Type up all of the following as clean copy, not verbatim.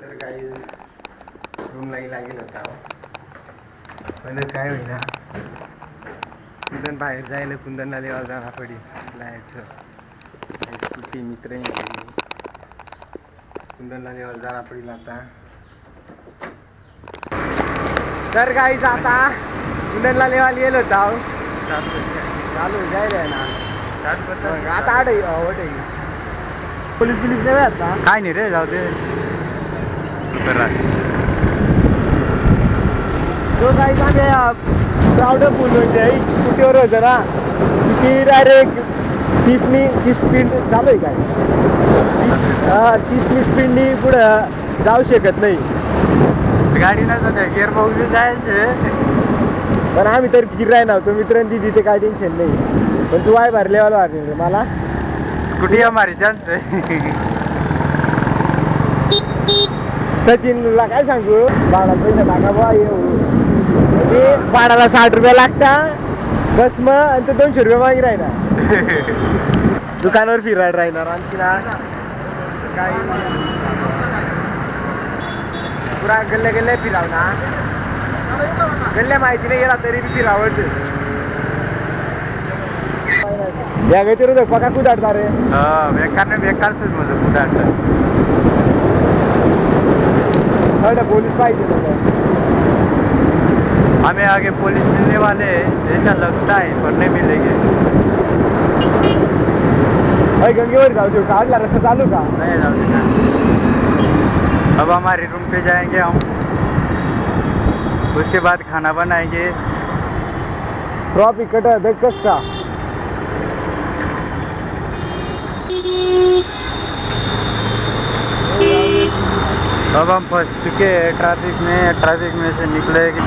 तर काही रूमला लागेल होता पण काय होईना कुंदन बाहेर जायला कुंदनला लेवा जाणार पडी जायचं स्कूटी मित्र कुंदनला लेवा जाणार पडेल आता तर काही आता कुंदनला लेवा गेलो होता चालू जायला ना आता आठ पोलीस बिलीस नाही आता काय नाही रे जाऊ दे तो काही सांगे प्राऊड फुल म्हणजे स्कूटीवर होतं ना ती डायरेक्ट 30 स्पीड चालू आहे काय 30 स्पीडनी पुढं जाऊ शकत नाही गाडी नसत गिअर बॉक्स जायचे पण आम्ही तर फिराय नव्हतो मित्रांनी तिथे काय टेन्शन नाही पण तू आहे भरलेवाला वाटले मला स्कूटी हमारी चान्स सचिनला काय सांगू भाडा पैसा टाका बा म्हणजे भाडाला 60 रुपये लागता बस मग आणि तो 200 रुपये मागे राहणार दुकानावर फिरायला राहणार आणखी काय पुरा गल्ले फिराव ना गल्ल्या माहिती नाही गेला तरी बी फिरावं या गतीवर पका कुदाडता रे बेकार कुदाडता पुलिस पाहिजे हमें आगे पुलिस मिलने वाले ऐसा लगता है पर नहीं मिलेंगे भाई गंगेवर जाओ जो काढला रास्ता चालू का नहीं जाओ अब हमारे रूम पे जाएंगे हम उसके बाद खाना बनाएंगे ट्रॉफिक कटा देख कस का अब हम फंस चुके हैं ट्रैफिक में से निकलेगी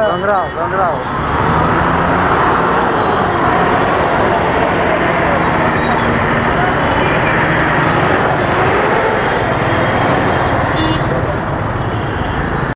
गंगराव